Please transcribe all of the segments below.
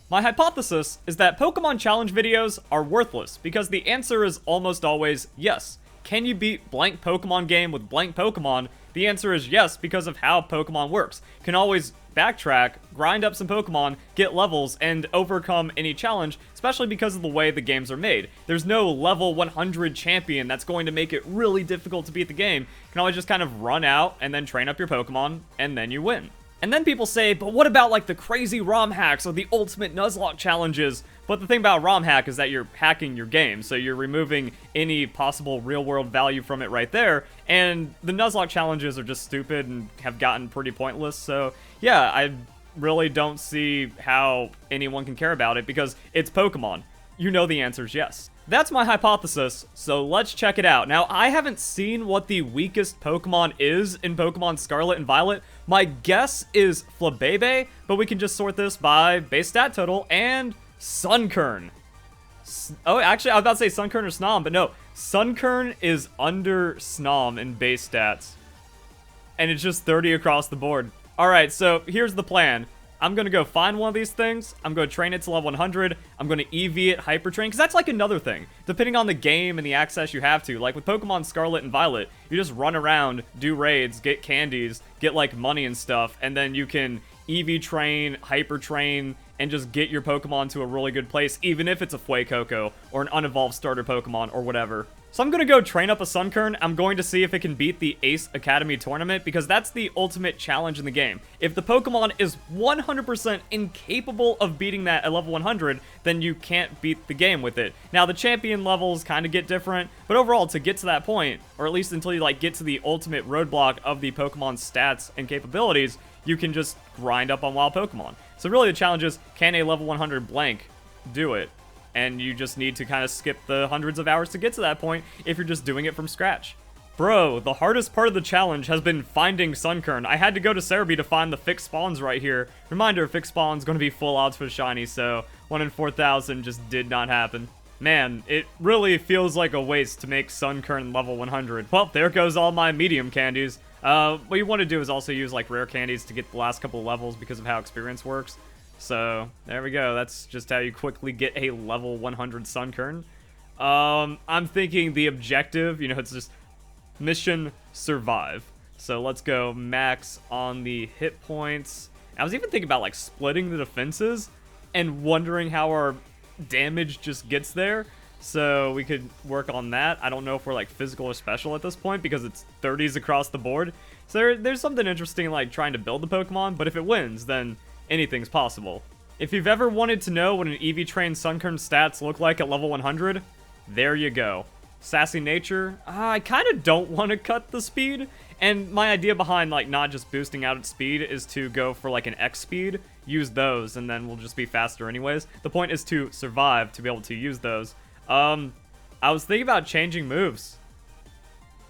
My hypothesis is that Pokemon challenge videos are worthless because the answer is almost always yes. Can you beat blank Pokemon game with blank Pokemon? The answer is yes because of how Pokemon works. Can always backtrack, grind up some Pokemon, get levels, and overcome any challenge, especially because of the way the games are made. There's no level 100 champion that's going to make it really difficult to beat the game. You can always just kind of run out and then train up your Pokemon, and then you win. And then people say, but what about like the crazy ROM hacks or the ultimate Nuzlocke challenges? But the thing about ROM hack is that you're hacking your game, so you're removing any possible real-world value from it right there, and the Nuzlocke challenges are just stupid and have gotten pretty pointless, so yeah, I really don't see how anyone can care about it, because it's Pokemon. You know the answer is yes. That's my hypothesis, so let's check it out. Now, I haven't seen what the weakest Pokemon is in Pokemon Scarlet and Violet. My guess is Flabebe, but we can just sort this by base stat total and Sun Kern. Oh, actually, I was about to say Sun Kern or Snom, but no. Sun Kern is under Snom in base stats. And it's just 30 across the board. Alright, so here's the plan. I'm going to go find one of these things. I'm going to train it to level 100. I'm going to EV it, Hyper Train, because that's like another thing. Depending on the game and the access you have to. Like with Pokemon Scarlet and Violet, you just run around, do raids, get candies, get like money and stuff, and then you can EV Train, Hyper Train, and just get your Pokemon to a really good place, even if it's a Fuecoco or an unevolved starter Pokemon or whatever. So I'm going to go train up a Sunkern. I'm going to see if it can beat the Ace Academy tournament, because that's the ultimate challenge in the game. If the Pokemon is 100% incapable of beating that at level 100, then you can't beat the game with it. Now, the champion levels kind of get different, but overall, to get to that point, or at least until you like get to the ultimate roadblock of the Pokemon stats and capabilities, you can just grind up on wild Pokemon. So really the challenge is, can a level 100 blank do it? And you just need to kind of skip the hundreds of hours to get to that point if you're just doing it from scratch. Bro, the hardest part of the challenge has been finding Sunkern. I had to go to Cerebi to find the fixed spawns right here. Reminder, fixed spawn's going to be full odds for shiny, so 1 in 4,000 just did not happen. Man, it really feels like a waste to make Sunkern level 100. Well, there goes all my medium candies. What you want to do is also use like rare candies to get the last couple of levels because of how experience works. So, there we go. That's just how you quickly get a level 100 Sunkern. I'm thinking the objective, you know, it's just mission survive. So let's go max on the hit points. I was even thinking about like splitting the defenses and wondering how our damage just gets there. So we could work on that. I don't know if we're like physical or special at this point because it's 30s across the board. So there's something interesting like trying to build the Pokemon, but if it wins, then anything's possible. If you've ever wanted to know what an EV Train Sunkern stats look like at level 100, there you go. Sassy Nature, I kind of don't want to cut the speed, and my idea behind like not just boosting out its speed is to go for like an X speed, use those, and then we'll just be faster anyways. The point is to survive to be able to use those. I was thinking about changing moves.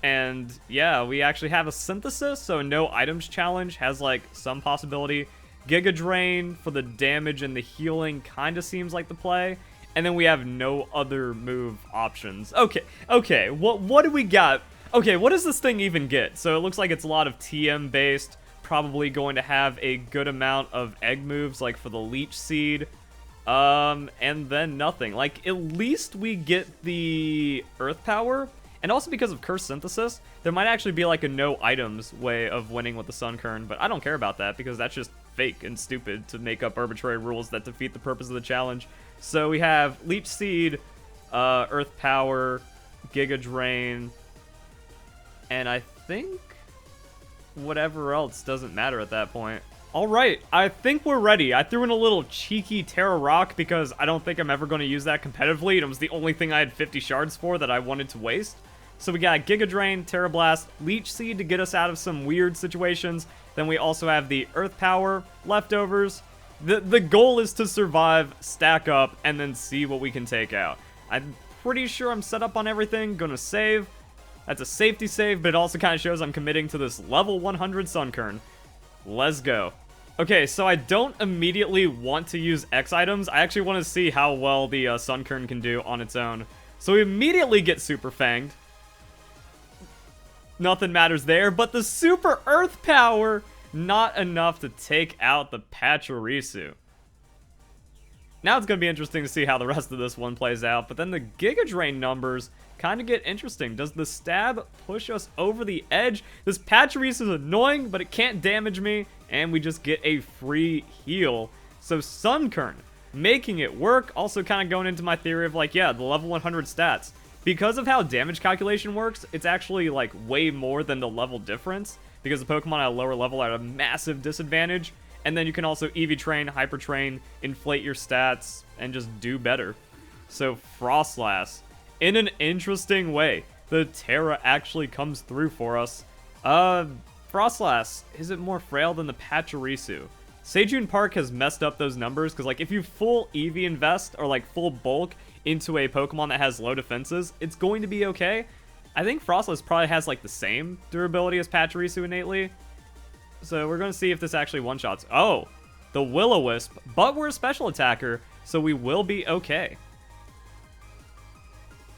And yeah, we actually have a synthesis, so no items challenge has like some possibility. Giga Drain for the damage and the healing kind of seems like the play. And then we have no other move options. Okay, what do we got? Okay, what does this thing even get? So it looks like it's a lot of TM based, probably going to have a good amount of egg moves, like for the Leech Seed. And then nothing. Like, at least we get the Earth Power. And also because of Curse Synthesis, there might actually be like a no items way of winning with the Sunkern, but I don't care about that because that's just fake and stupid to make up arbitrary rules that defeat the purpose of the challenge. So we have Leech Seed, Earth Power, Giga Drain, and I think whatever else doesn't matter at that point. Alright, I think we're ready. I threw in a little cheeky Terra Rock because I don't think I'm ever going to use that competitively, and it was the only thing I had 50 shards for that I wanted to waste. So we got Giga Drain, Terra Blast, Leech Seed to get us out of some weird situations. Then we also have the Earth Power, Leftovers. The goal is to survive, stack up, and then see what we can take out. I'm pretty sure I'm set up on everything. Gonna save. That's a safety save, but it also kind of shows I'm committing to this level 100 Sunkern. Let's go. Okay, so I don't immediately want to use X items. I actually want to see how well the Sunkern can do on its own. So we immediately get Super Fanged. Nothing matters there, but the Super Earth Power, not enough to take out the Pachirisu. Now it's going to be interesting to see how the rest of this one plays out. But then the Giga Drain numbers kind of get interesting. Does the stab push us over the edge? This Pachirisu is annoying, but it can't damage me. And we just get a free heal. So Sun Kern, making it work. Also kind of going into my theory of like, yeah, the level 100 stats. Because of how damage calculation works, it's actually like way more than the level difference. Because the Pokemon at a lower level are at a massive disadvantage. And then you can also EV Train, Hyper Train, inflate your stats, and just do better. So Frostlass, in an interesting way, the Terra actually comes through for us. Frostlass, is it more frail than the Pachirisu? Sejun Park has messed up those numbers, because like if you full EV invest, or like full bulk into a Pokemon that has low defenses, it's going to be okay. I think Frostlass probably has like the same durability as Pachirisu innately. So we're going to see if this actually one-shots. Oh, the Will-O-Wisp, but we're a special attacker, so we will be okay.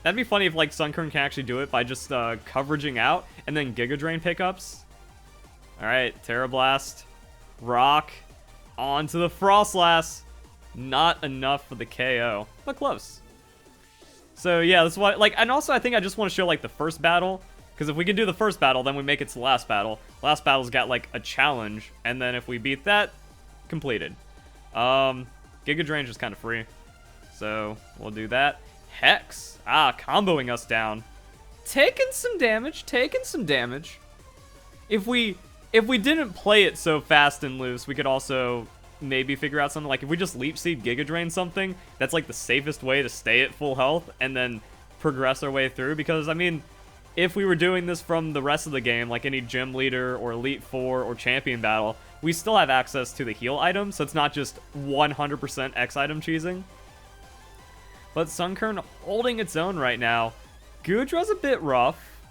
That'd be funny if like Sunkern can actually do it by just coveraging out and then Giga Drain pickups. Alright, Terra Blast, Rock, onto the Frostlass. Not enough for the KO, but close. So yeah, that's why, like, and also I think I just want to show like the first battle. Because if we can do the first battle, then we make it to the last battle. Last battle's got, like, a challenge. And then if we beat that, completed. Giga Drain's just kind of free. So, we'll do that. Hex. Comboing us down. Taking some damage. Taking some damage. If we didn't play it so fast and loose, we could also maybe figure out something. Like, if we just Leech Seed Giga Drain something, that's, like, the safest way to stay at full health. And then progress our way through. Because, I mean, if we were doing this from the rest of the game, like any Gym Leader or Elite Four or Champion Battle, we still have access to the heal item, so it's not just 100% X item cheesing. But Sunkern holding its own right now. Goodra's a bit rough.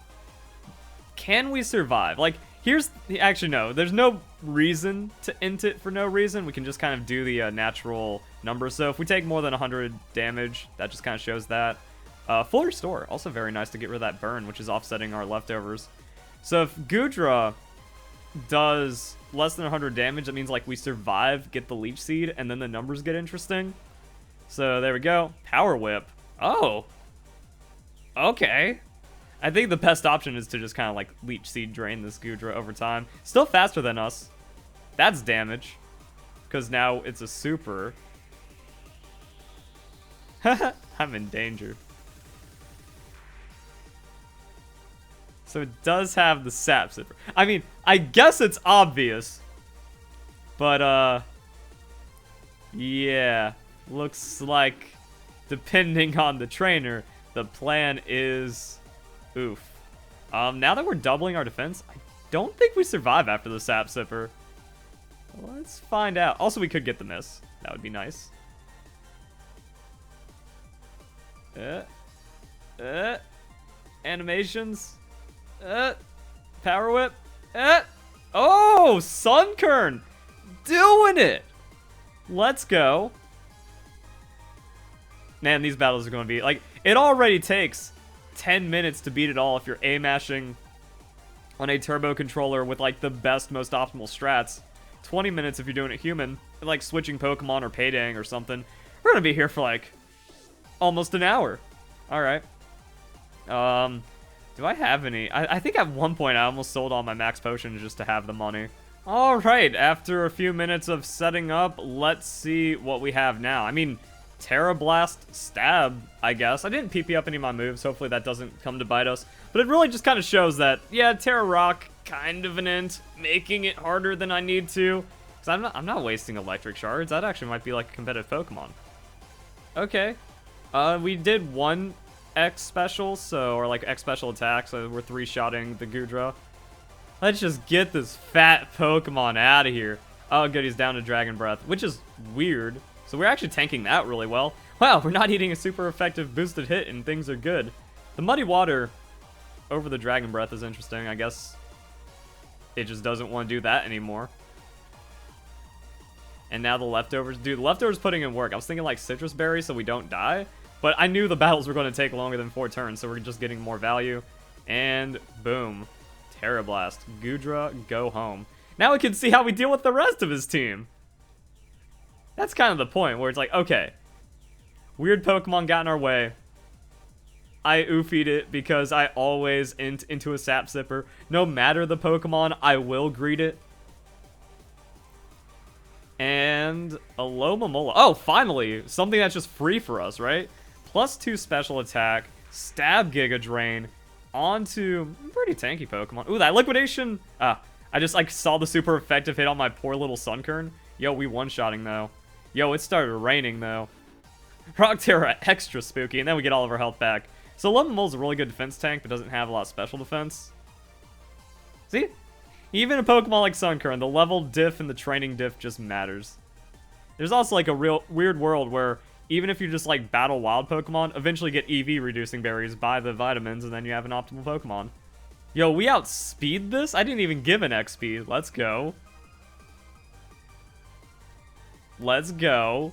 Can we survive? Like, actually no, there's no reason to int it for no reason. We can just kind of do the natural number. So if we take more than 100 damage, that just kind of shows that. Full Restore, also very nice to get rid of that burn, which is offsetting our leftovers. So if Goodra does less than 100 damage, that means like we survive, get the Leech Seed, and then the numbers get interesting. So there we go. Power Whip. Oh. Okay. I think the best option is to just kind of like Leech Seed drain this Goodra over time. Still faster than us. That's damage. Because now it's a super. I'm in danger. So it does have the sap zipper. I mean, I guess it's obvious. But, yeah. Looks like, depending on the trainer, the plan is oof. Now that we're doubling our defense, I don't think we survive after the sap zipper. Let's find out. Also, we could get the miss. That would be nice. Animations. Power Whip. Oh, Sunkern. Doing it. Let's go. Man, these battles are going to be, like, it already takes 10 minutes to beat it all if you're A-mashing on a turbo controller with, like, the best, most optimal strats. 20 minutes if you're doing it human, like switching Pokemon or Paydang or something. We're going to be here for, like, almost an hour. Alright. Do I have any? I think at one point I almost sold all my max potions just to have the money. Alright, after a few minutes of setting up, let's see what we have now. I mean, Terra Blast, Stab, I guess. I didn't PP up any of my moves, hopefully that doesn't come to bite us. But it really just kind of shows that, yeah, Terra Rock, kind of an int, making it harder than I need to. Because I'm not wasting Electric Shards, that actually might be like a competitive Pokemon. Okay. We did one X special, or like X special attack, so we're 3-shotting the Goodra. Let's just get this fat Pokemon out of here. Oh, good, he's down to Dragon Breath, which is weird. So we're actually tanking that really well. Wow, we're not eating a super effective boosted hit, and things are good. The Muddy Water over the Dragon Breath is interesting. I guess it just doesn't want to do that anymore. And now the leftovers. Dude, the leftovers putting in work. I was thinking like Citrus Berry so we don't die. But I knew the battles were going to take longer than 4 turns, so we're just getting more value. And boom. Terra Blast. Goodra, go home. Now we can see how we deal with the rest of his team. That's kind of the point, where it's like, okay, Weird Pokemon got in our way. I oofied it because I always into a Sap Sipper. No matter the Pokemon, I will greet it. And a Lomomola. Oh, finally! Something that's just free for us, right? +2 special attack, stab Giga Drain, onto pretty tanky Pokemon. Ooh, that liquidation! I just like saw the super effective hit on my poor little Sun Kern. Yo, we one-shotting though. Yo, it started raining though. Rock Terra, extra spooky, and then we get all of our health back. So Lomomola's a really good defense tank, but doesn't have a lot of special defense. See? Even a Pokemon like Sunkern, the level diff and the training diff just matters. There's also like a real weird world where even if you just like battle wild Pokemon, eventually get EV reducing berries by the vitamins, and then you have an optimal Pokemon. Yo, we outspeed this? I didn't even give an X speed. Let's go. Let's go.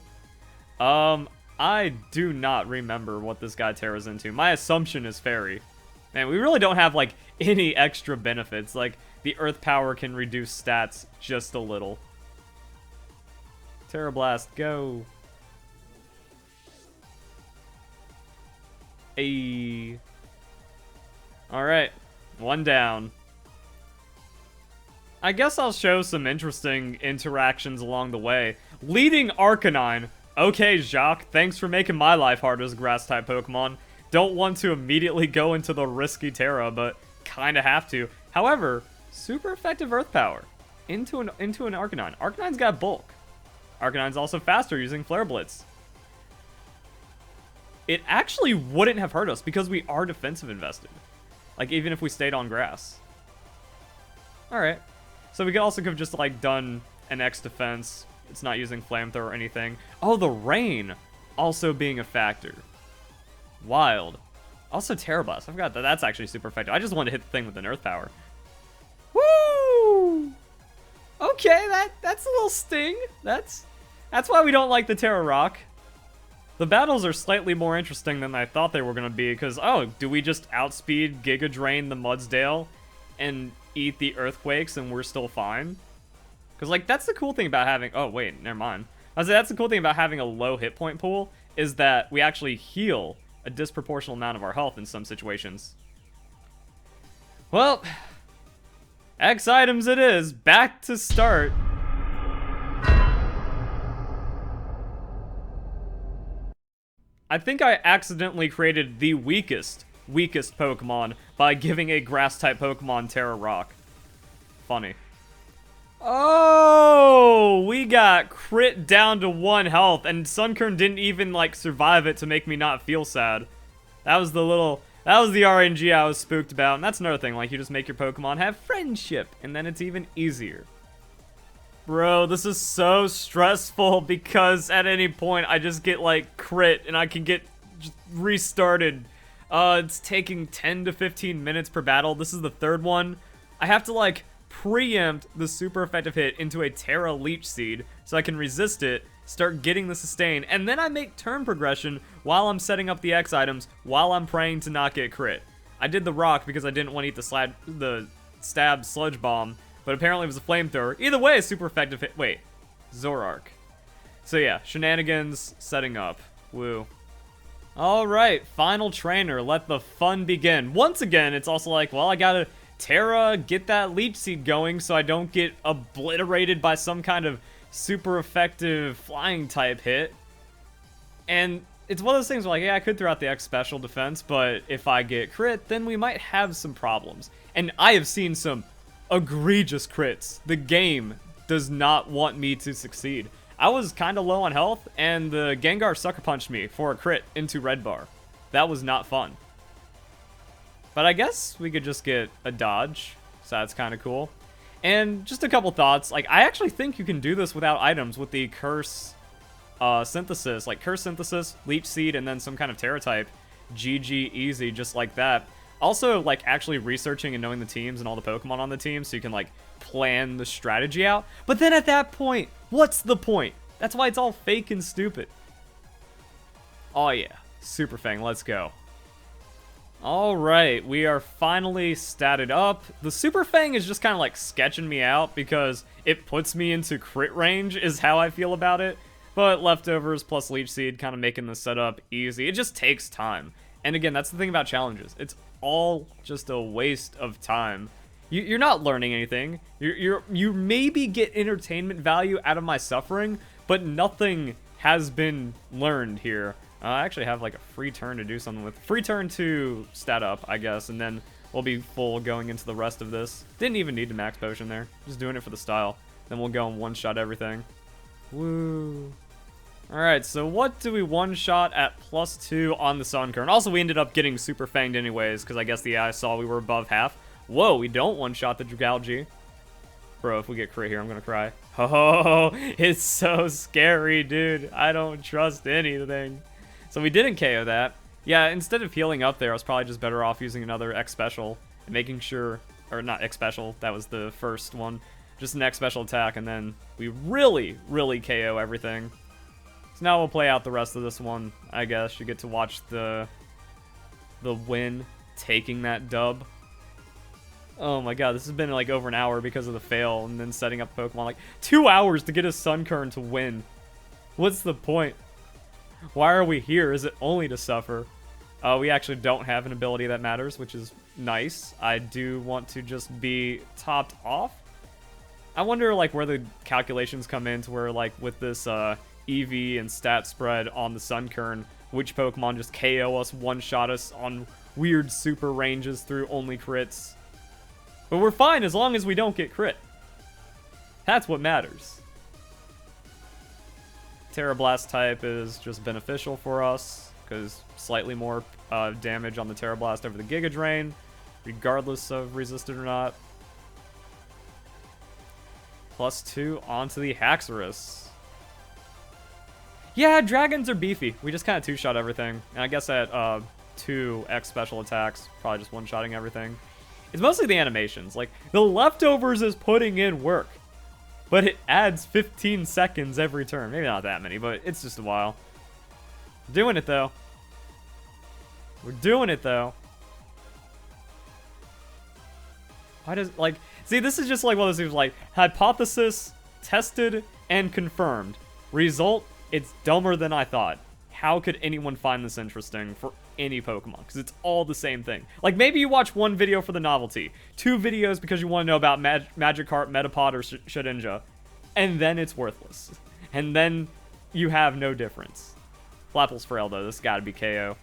I do not remember what this guy Terra's into. My assumption is Fairy. Man, we really don't have like any extra benefits. Like, the Earth Power can reduce stats just a little. Terra Blast, go. Ayy. Alright, one down. I guess I'll show some interesting interactions along the way. Leading Arcanine. Okay, Jacques, thanks for making my life hard as a Grass-type Pokemon. Don't want to immediately go into the risky Terra, but kinda have to. However, super effective Earth Power into an Arcanine. Arcanine's got bulk. Arcanine's also faster using Flare Blitz. It actually wouldn't have hurt us because we are defensive invested. Like, even if we stayed on grass. Alright. So we could also have just, like, done an X defense. It's not using Flamethrower or anything. Oh, the rain also being a factor. Wild. Also Terra Blast. I forgot that that's actually super effective. I just wanted to hit the thing with an Earth Power. Woo! Okay, that's a little sting. That's why we don't like the Terra Rock. The battles are slightly more interesting than I thought they were going to be, because, oh, do we just outspeed Giga Drain the Mudsdale and eat the Earthquakes and we're still fine? Because, like, that's the cool thing about having... Oh, wait, never mind. I was saying, that's the cool thing about having a low hit point pool, is that we actually heal a disproportional amount of our health in some situations. Well, X items it is. Back to start. I think I accidentally created the weakest Pokemon by giving a Grass-type Pokemon Terra Rock. Funny. Oh, we got crit down to 1 health, and Sunkern didn't even, like, survive it to make me not feel sad. That was the RNG I was spooked about, and that's another thing, like, you just make your Pokemon have friendship, and then it's even easier. Bro, this is so stressful because at any point I just get, like, crit, and I can get just restarted. It's taking 10 to 15 minutes per battle. This is the 3rd one. I have to, like, preempt the super effective hit into a Terra Leech Seed so I can resist it, start getting the sustain, and then I make turn progression while I'm setting up the X items while I'm praying to not get crit. I did the rock because I didn't want to eat the stab sludge bomb, but apparently it was a flamethrower. Either way, a super effective hit. Wait, Zoroark. So yeah, shenanigans setting up. Woo. Alright, final trainer, let the fun begin. Once again, it's also like, well, I gotta Terra, get that Leech Seed going so I don't get obliterated by some kind of super effective flying type hit. And it's one of those things where, like, yeah, I could throw out the X special defense, but if I get crit, then we might have some problems. And I have seen some egregious crits. The game does not want me to succeed. I was kind of low on health, and the Gengar Sucker Punched me for a crit into Red Bar. That was not fun. But I guess we could just get a dodge, so that's kind of cool. And just a couple thoughts. Like, I actually think you can do this without items with the Curse Synthesis. Like, Curse Synthesis, Leech Seed, and then some kind of Terra type. GG easy, just like that. Also, like, actually researching and knowing the teams and all the Pokemon on the team so you can, like, plan the strategy out. But then at that point, what's the point? That's why it's all fake and stupid. Oh, yeah. Super Fang, let's go. Alright, we are finally statted up. The Super Fang is just kind of, like, sketching me out because it puts me into crit range is how I feel about it. But Leftovers plus Leech Seed kind of making the setup easy. It just takes time. And again, that's the thing about challenges. It's all just a waste of time. You're not learning anything. You maybe get entertainment value out of my suffering, but nothing has been learned here. I actually have like a free turn to do something with. Free turn to stat up, I guess, and then we'll be full going into the rest of this. Didn't even need to max potion there. Just doing it for the style. Then we'll go and one-shot everything. Woo. Alright, so what do we one-shot at +2 on the Sun Kern? Also, we ended up getting super fanged anyways, because I guess the AI saw we were above half. Whoa, we don't one-shot the Dragalge. Bro, if we get crit here, I'm gonna cry. Oh, it's so scary, dude. I don't trust anything. So we didn't KO that. Yeah, instead of healing up there, I was probably just better off using another X special and making sure, or not X special, that was the first one. Just an X special attack, and then we really, really KO everything. So now we'll play out the rest of this one, I guess. You get to watch the win taking that dub. Oh my god, this has been like over an hour because of the fail and then setting up Pokemon. Like 2 hours to get a Sunkern to win. What's the point? Why are we here? Is it only to suffer? We actually don't have an ability that matters, which is nice. I do want to just be topped off. I wonder like where the calculations come in to where like with this EV and stat spread on the Sunkern, which Pokemon just KO us, one-shot us on weird super ranges through only crits. But we're fine as long as we don't get crit. That's what matters. Terra Blast type is just beneficial for us, because slightly more damage on the Terra Blast over the Giga Drain, regardless of resisted or not. +2 onto the Haxorus. Yeah, dragons are beefy. We just kind of two-shot everything. And I guess at 2 X special attacks, probably just one-shotting everything. It's mostly the animations. Like, the Leftovers is putting in work. But it adds 15 seconds every turn. Maybe not that many, but it's just a while. We're doing it, though. We're doing it, though. Why does, like... See, this is just like one of those things like, hypothesis, tested, and confirmed. Result, it's dumber than I thought. How could anyone find this interesting for any Pokemon? Because it's all the same thing. Like, maybe you watch one video for the novelty, 2 videos because you want to know about Magikarp, Metapod, or Shedinja, and then it's worthless. And then you have no difference. Flapple's Frail, though. This gotta be KO.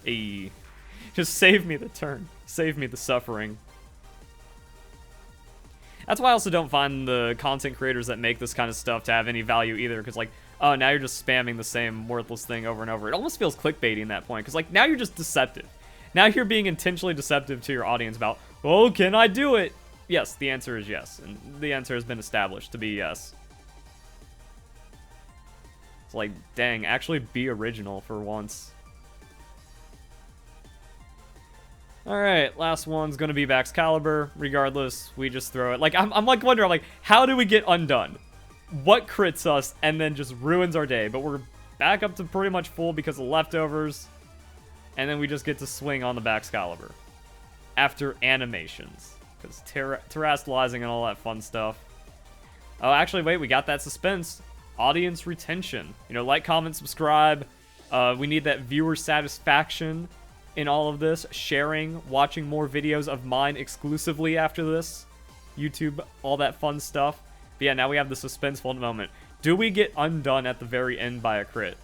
Ayy. Just save me the turn. Save me the suffering. That's why I also don't find the content creators that make this kind of stuff to have any value either, because, like, oh, now you're just spamming the same worthless thing over and over. It almost feels clickbaity in that point, because, like, now you're just deceptive. Now you're being intentionally deceptive to your audience about, oh, can I do it? Yes, the answer is yes, and the answer has been established to be yes. It's like, dang, actually be original for once. Alright, last one's gonna be Baxcalibur. Regardless, we just throw it. Like, I'm like wondering, like, how do we get undone? What crits us and then just ruins our day? But we're back up to pretty much full because of Leftovers. And then we just get to swing on the Baxcalibur. After animations. Because terrestrializing and all that fun stuff. Oh, actually, wait, we got that suspense. Audience retention. You know, like, comment, subscribe. We need that viewer satisfaction in all of this, sharing, watching more videos of mine exclusively after this, YouTube, all that fun stuff. But yeah, now we have the suspenseful moment. Do we get undone at the very end by a crit?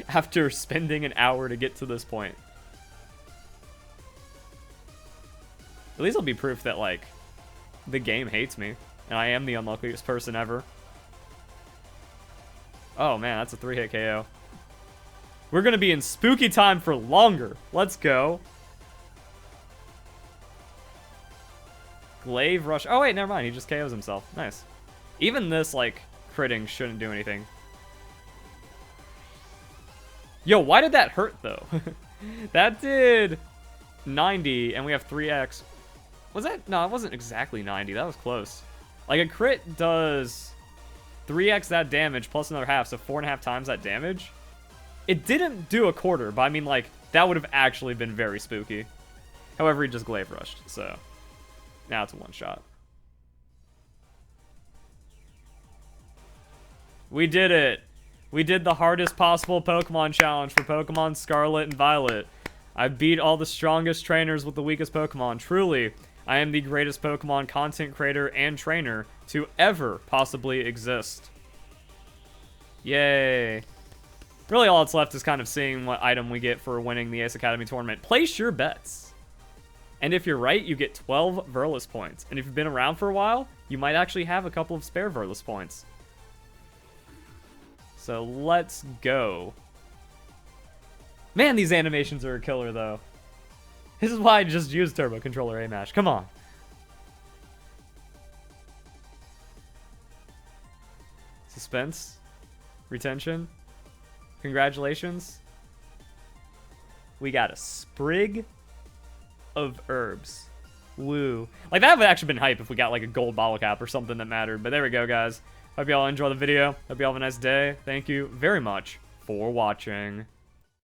After spending an hour to get to this point. At least it'll be proof that, like, the game hates me, and I am the unluckiest person ever. Oh man, that's a 3-hit KO. We're going to be in spooky time for longer. Let's go. Glaive Rush. Oh, wait, never mind. He just KOs himself. Nice. Even this, like, critting shouldn't do anything. Yo, why did that hurt, though? That did 90, and we have 3x. Was that? No, it wasn't exactly 90. That was close. Like, a crit does 3x that damage plus another half, so 4.5 times that damage. It didn't do a quarter, but I mean, like, that would have actually been very spooky. However, he just Glaive Rushed, so now it's a one-shot. We did it. We did the hardest possible Pokemon challenge for Pokemon Scarlet and Violet. I beat all the strongest trainers with the weakest Pokemon. Truly, I am the greatest Pokemon content creator and trainer to ever possibly exist. Yay. Really all that's left is kind of seeing what item we get for winning the Ace Academy tournament. Place your bets. And if you're right, you get 12 Verlis points. And if you've been around for a while, you might actually have a couple of spare Verlis points. So let's go. Man, these animations are a killer, though. This is why I just used Turbo Controller A-Mash. Come on. Suspense. Retention. Congratulations. We got a sprig of herbs. Woo. Like, that would have actually been hype if we got, like, a gold bottle cap or something that mattered. But there we go, guys. Hope y'all enjoy the video. Hope y'all have a nice day. Thank you very much for watching.